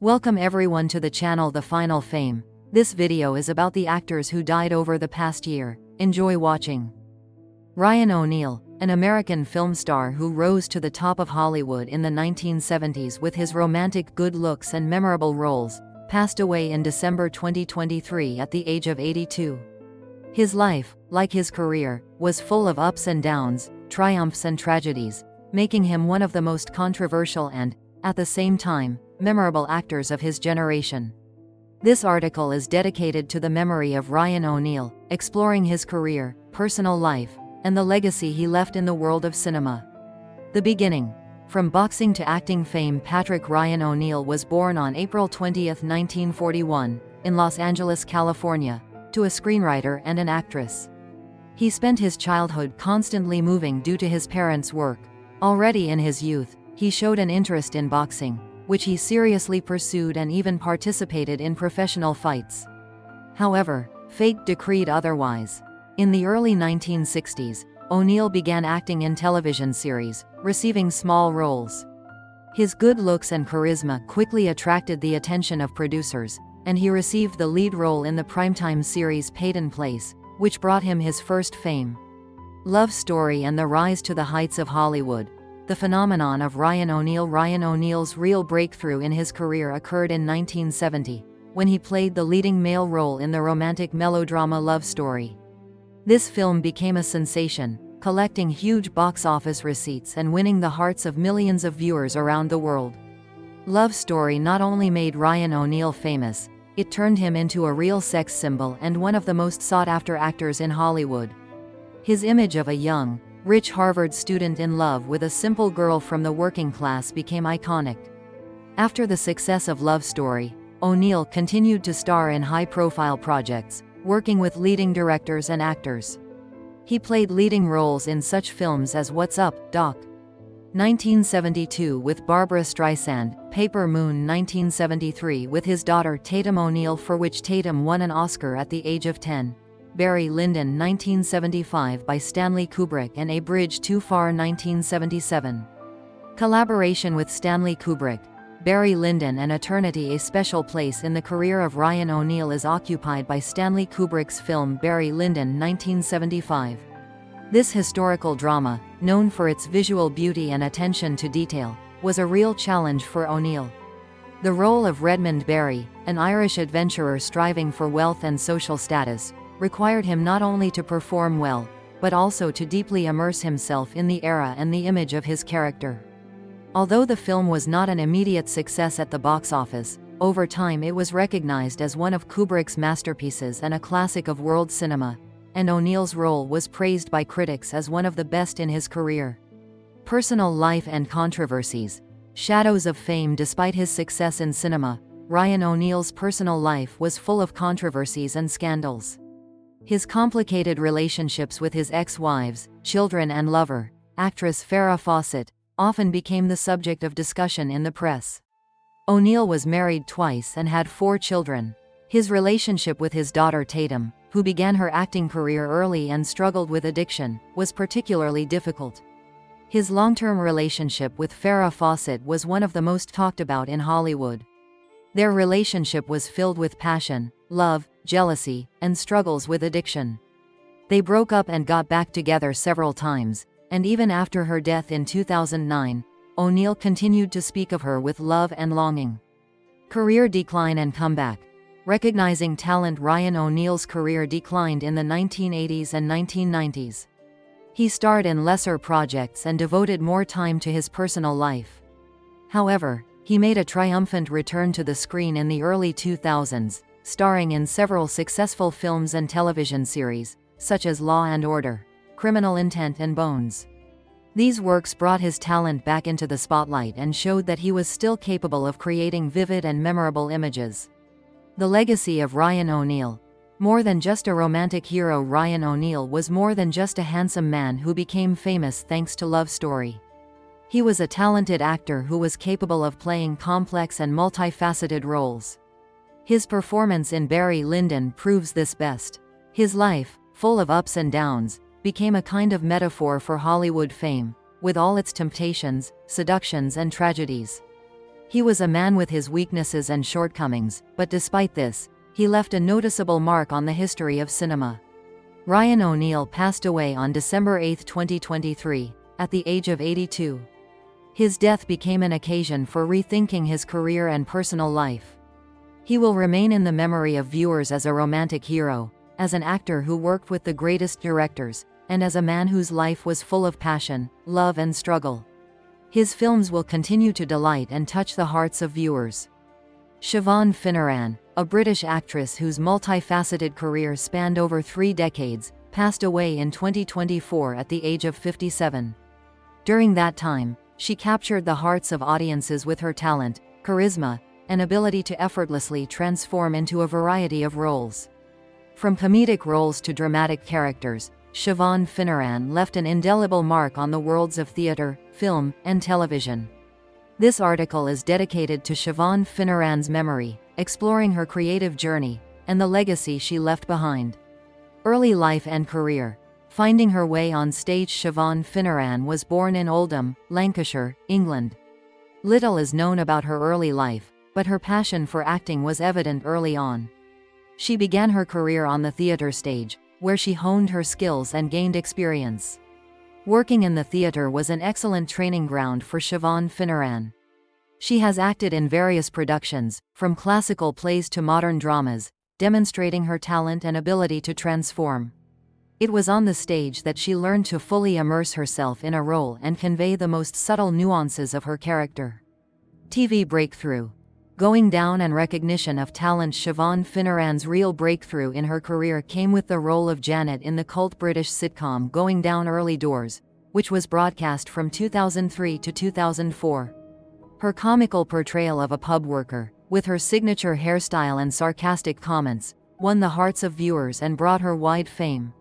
Welcome everyone to the channel The Final Fame. This video is about the actors who died over the past year. Enjoy watching. Ryan O'Neal, an American film star who rose to the top of Hollywood in the 1970s with his romantic good looks and memorable roles, passed away in December 2023 at the age of 82. His life, like his career, was full of ups and downs, triumphs and tragedies, making him one of the most controversial and, at the same time, memorable actors of his generation. This article is dedicated to the memory of Ryan O'Neal, exploring his career, personal life, and the legacy he left in the world of cinema. The beginning. From boxing to acting fame, Patrick Ryan O'Neal was born on April 20, 1941, in Los Angeles, California, to a screenwriter and an actress. He spent his childhood constantly moving due to his parents' work. Already in his youth, he showed an interest in boxing, which he seriously pursued and even participated in professional fights. However, fate decreed otherwise. In the early 1960s, O'Neal began acting in television series, receiving small roles. His good looks and charisma quickly attracted the attention of producers, and he received the lead role in the primetime series Peyton Place, which brought him his first fame. Love Story and the rise to the heights of Hollywood. The phenomenon of Ryan O'Neal. Ryan O'Neal's real breakthrough in his career occurred in 1970, when he played the leading male role in the romantic melodrama Love Story. This film became a sensation, collecting huge box office receipts and winning the hearts of millions of viewers around the world. Love Story not only made Ryan O'Neal famous, it turned him into a real sex symbol and one of the most sought-after actors in Hollywood. His image of a young, rich Harvard student in love with a simple girl from the working class became iconic. After the success of Love Story, O'Neal continued to star in high-profile projects, working with leading directors and actors. He played leading roles in such films as What's Up, Doc? 1972 with Barbra Streisand, Paper Moon 1973 with his daughter Tatum O'Neal, for which Tatum won an Oscar at the age of 10. Barry Lyndon 1975 by Stanley Kubrick, and A Bridge Too Far 1977. Collaboration with Stanley Kubrick, Barry Lyndon and Eternity. A special place in the career of Ryan O'Neal is occupied by Stanley Kubrick's film Barry Lyndon 1975. This historical drama, known for its visual beauty and attention to detail, was a real challenge for O'Neal. The role of Redmond Barry, an Irish adventurer striving for wealth and social status, required him not only to perform well, but also to deeply immerse himself in the era and the image of his character. Although the film was not an immediate success at the box office, over time it was recognized as one of Kubrick's masterpieces and a classic of world cinema, and O'Neal's role was praised by critics as one of the best in his career. Personal life and controversies. Shadows of fame. Despite his success in cinema, Ryan O'Neal's personal life was full of controversies and scandals. His complicated relationships with his ex-wives, children and lover, actress Farrah Fawcett, often became the subject of discussion in the press. O'Neal was married twice and had 4 children. His relationship with his daughter Tatum, who began her acting career early and struggled with addiction, was particularly difficult. His long-term relationship with Farrah Fawcett was one of the most talked about in Hollywood. Their relationship was filled with passion, love, jealousy, and struggles with addiction. They broke up and got back together several times, and even after her death in 2009, O'Neal continued to speak of her with love and longing. Career decline and comeback. Recognizing talent. Ryan O'Neal's career declined in the 1980s and 1990s. He starred in lesser projects and devoted more time to his personal life. However, he made a triumphant return to the screen in the early 2000s, starring in several successful films and television series, such as Law and Order, Criminal Intent and Bones. These works brought his talent back into the spotlight and showed that he was still capable of creating vivid and memorable images. The legacy of Ryan O'Neal. More than just a romantic hero, Ryan O'Neal was more than just a handsome man who became famous thanks to Love Story. He was a talented actor who was capable of playing complex and multifaceted roles. His performance in Barry Lyndon proves this best. His life, full of ups and downs, became a kind of metaphor for Hollywood fame, with all its temptations, seductions and tragedies. He was a man with his weaknesses and shortcomings, but despite this, he left a noticeable mark on the history of cinema. Ryan O'Neal passed away on December 8, 2023, at the age of 82. His death became an occasion for rethinking his career and personal life. He will remain in the memory of viewers as a romantic hero, as an actor who worked with the greatest directors, and as a man whose life was full of passion, love and struggle. His films will continue to delight and touch the hearts of viewers. Siován Finneran, a British actress whose multifaceted career spanned over 3 decades, passed away in 2024 at the age of 57. During that time, she captured the hearts of audiences with her talent, charisma, and ability to effortlessly transform into a variety of roles. From comedic roles to dramatic characters, Siován Finneran left an indelible mark on the worlds of theatre, film, and television. This article is dedicated to Siován Finneran's memory, exploring her creative journey, and the legacy she left behind. Early life and career. Finding her way on stage, Siován Finneran was born in Oldham, Lancashire, England. Little is known about her early life, but her passion for acting was evident early on. She began her career on the theatre stage, where she honed her skills and gained experience. Working in the theatre was an excellent training ground for Siován Finneran. She has acted in various productions, from classical plays to modern dramas, demonstrating her talent and ability to transform. It was on the stage that she learned to fully immerse herself in a role and convey the most subtle nuances of her character. TV breakthrough. Going down and recognition of talent. Siován Finneran's real breakthrough in her career came with the role of Janet in the cult British sitcom Going Down Early Doors, which was broadcast from 2003 to 2004. Her comical portrayal of a pub worker, with her signature hairstyle and sarcastic comments, won the hearts of viewers and brought her wide fame.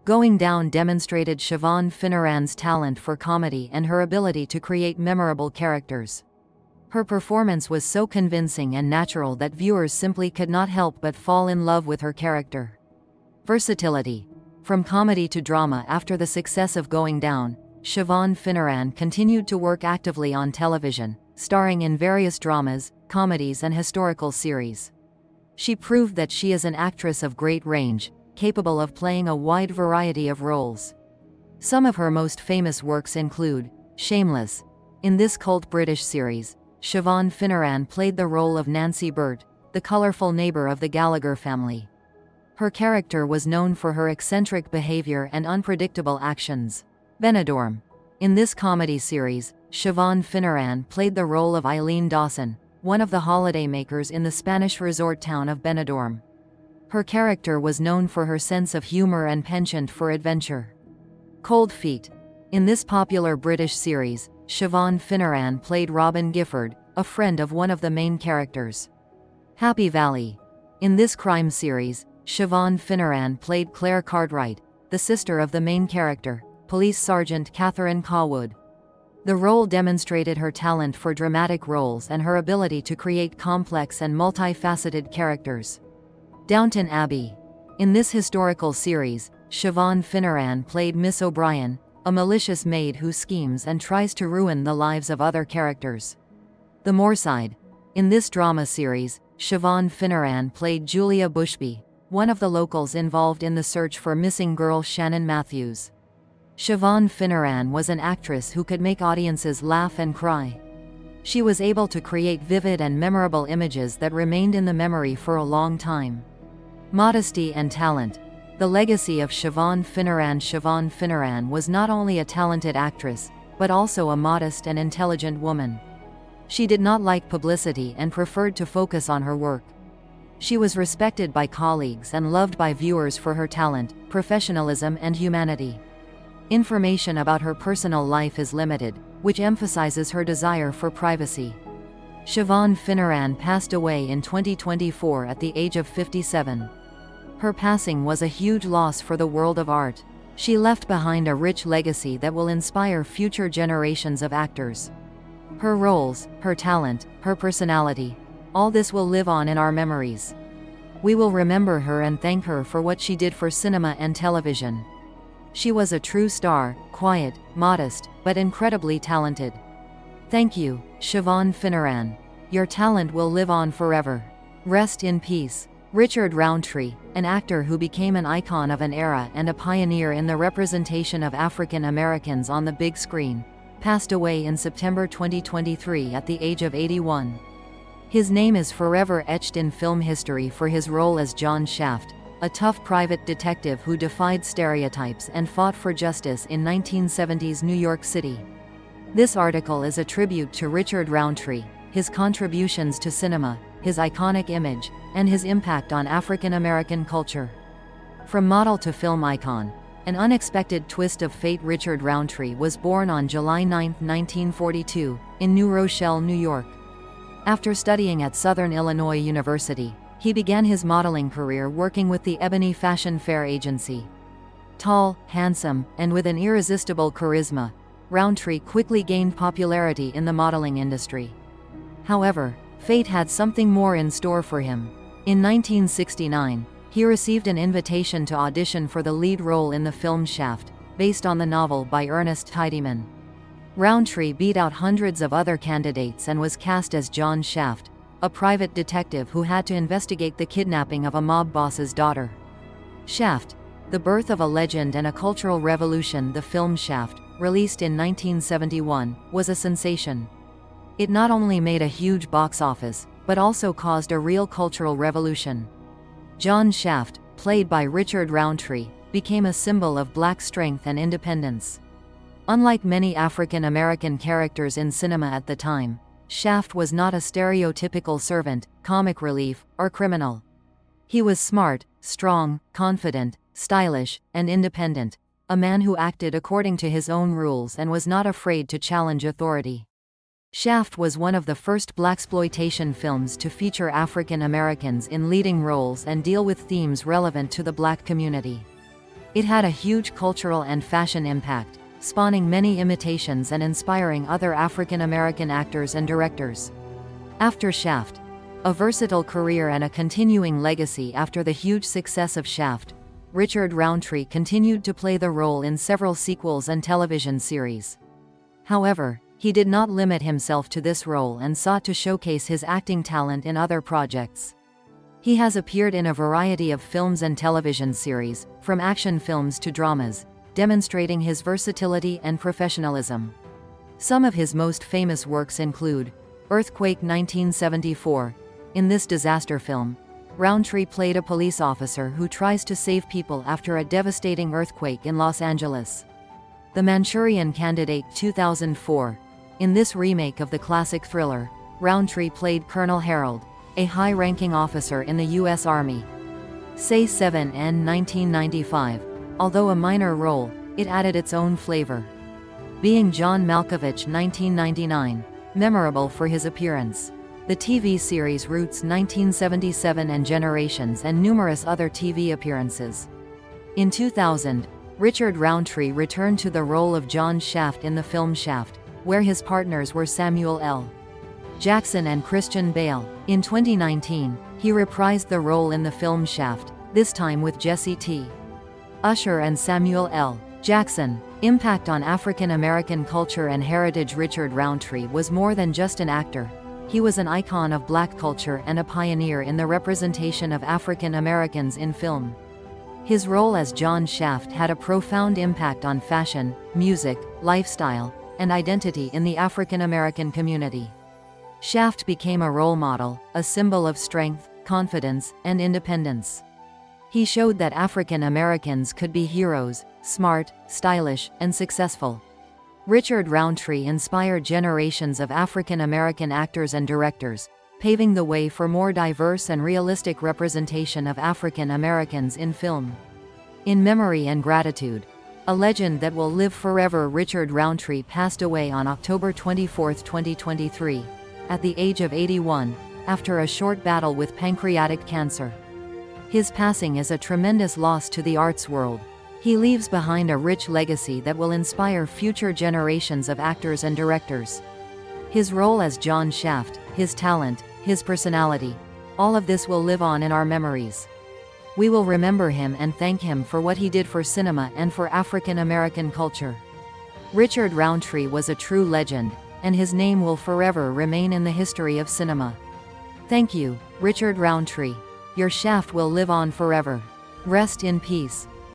Going Down demonstrated Siován Finneran's talent for comedy and her ability to create memorable characters. Her performance was so convincing and natural that viewers simply could not help but fall in love with her character. Versatility. From comedy to drama. After the success of Going Down, Siován Finneran continued to work actively on television, starring in various dramas, comedies and historical series. She proved that she is an actress of great range, capable of playing a wide variety of roles. Some of her most famous works include Shameless. In this cult British series, Siobhan Finneran played the role of Nancy Burt, the colorful neighbor of the Gallagher family. Her character was known for her eccentric behavior and unpredictable actions. Benidorm. In this comedy series, Siobhan Finneran played the role of Eileen Dawson, one of the holidaymakers in the Spanish resort town of Benidorm. Her character was known for her sense of humor and penchant for adventure. Cold Feet. In this popular British series, Siobhan Finneran played Robin Gifford, a friend of one of the main characters. Happy Valley. In this crime series, Siobhan Finneran played Claire Cartwright, the sister of the main character, Police Sergeant Catherine Cawood. The role demonstrated her talent for dramatic roles and her ability to create complex and multifaceted characters. Downton Abbey. In this historical series, Siobhan Finneran played Miss O'Brien, a malicious maid who schemes and tries to ruin the lives of other characters. The Moorside. In this drama series, Siobhan Finneran played Julia Bushby, one of the locals involved in the search for missing girl Shannon Matthews. Siobhan Finneran was an actress who could make audiences laugh and cry. She was able to create vivid and memorable images that remained in the memory for a long time. Modesty and talent. The legacy of Siobhan Finneran. Siobhan Finneran was not only a talented actress, but also a modest and intelligent woman. She did not like publicity and preferred to focus on her work. She was respected by colleagues and loved by viewers for her talent, professionalism and humanity. Information about her personal life is limited, which emphasizes her desire for privacy. Siobhan Finneran passed away in 2024 at the age of 57. Her passing was a huge loss for the world of art. She left behind a rich legacy that will inspire future generations of actors. Her roles, her talent, her personality, all this will live on in our memories. We will remember her and thank her for what she did for cinema and television. She was a true star, quiet, modest, but incredibly talented. Thank you, Siobhan Finneran. Your talent will live on forever. Rest in peace. Richard Roundstreet, an actor who became an icon of an era and a pioneer in the representation of African Americans on the big screen, passed away in September 2023 at the age of 81. His name is forever etched in film history for his role as John Shaft, a tough private detective who defied stereotypes and fought for justice in 1970s New York City. This article is a tribute to Richard Roundstreet, his contributions to cinema, his iconic image, and his impact on African American culture. From model to film icon, an unexpected twist of fate. Richard Roundstreet was born on July 9, 1942, in New Rochelle, New York. After studying at Southern Illinois University, he began his modeling career working with the Ebony Fashion Fair agency. Tall, handsome, and with an irresistible charisma, Roundstreet quickly gained popularity in the modeling industry. However, fate had something more in store for him. In 1969, he received an invitation to audition for the lead role in the film Shaft, based on the novel by Ernest Tidyman. Roundstreet beat out hundreds of other candidates and was cast as John Shaft, a private detective who had to investigate the kidnapping of a mob boss's daughter. Shaft, the birth of a legend and a cultural revolution. The film Shaft, released in 1971, was a sensation. It not only made a huge box office, but also caused a real cultural revolution. John Shaft, played by Richard Roundstreet, became a symbol of black strength and independence. Unlike many African American characters in cinema at the time, Shaft was not a stereotypical servant, comic relief, or criminal. He was smart, strong, confident, stylish, and independent, a man who acted according to his own rules and was not afraid to challenge authority. Shaft was one of the first blaxploitation films to feature African Americans in leading roles and deal with themes relevant to the black community. It had a huge cultural and fashion impact, spawning many imitations and inspiring other African American actors and directors. After Shaft, a versatile career and a continuing legacy. After the huge success of Shaft, Richard Roundstreet continued to play the role in several sequels and television series. However, he did not limit himself to this role and sought to showcase his acting talent in other projects. He has appeared in a variety of films and television series, from action films to dramas, demonstrating his versatility and professionalism. Some of his most famous works include Earthquake 1974. In this disaster film, Roundstreet played a police officer who tries to save people after a devastating earthquake in Los Angeles. The Manchurian Candidate 2004. In this remake of the classic thriller, Roundstreet played Colonel Harold, a high-ranking officer in the U.S. Army. Say 7 and 1995. Although a minor role, it added its own flavor. Being John Malkovich 1999. Memorable for his appearance. The TV series Roots 1977 and Generations and numerous other TV appearances. In 2000, Richard Roundstreet returned to the role of John Shaft in the film Shaft, where his partners were Samuel L. Jackson and Christian Bale. In 2019, he reprised the role in the film Shaft, this time with Jesse T. Usher and Samuel L. Jackson. Impact on African American culture and heritage. Richard Roundstreet was more than just an actor. He was an icon of black culture and a pioneer in the representation of African Americans in film. His role as John Shaft had a profound impact on fashion, music, lifestyle, and identity in the African American community. Shaft became a role model, a symbol of strength, confidence, and independence. He showed that African Americans could be heroes, smart, stylish, and successful. Richard Roundstreet inspired generations of African American actors and directors, paving the way for more diverse and realistic representation of African Americans in film. In memory and gratitude. A legend that will live forever. Richard Roundstreet passed away on October 24, 2023, at the age of 81, after a short battle with pancreatic cancer. His passing is a tremendous loss to the arts world. He leaves behind a rich legacy that will inspire future generations of actors and directors. His role as John Shaft, his talent, his personality, all of this will live on in our memories. We will remember him and thank him for what he did for cinema and for African American culture. Richard Roundstreet was a true legend, and his name will forever remain in the history of cinema. Thank you, Richard Roundstreet. Your shaft will live on forever. Rest in peace.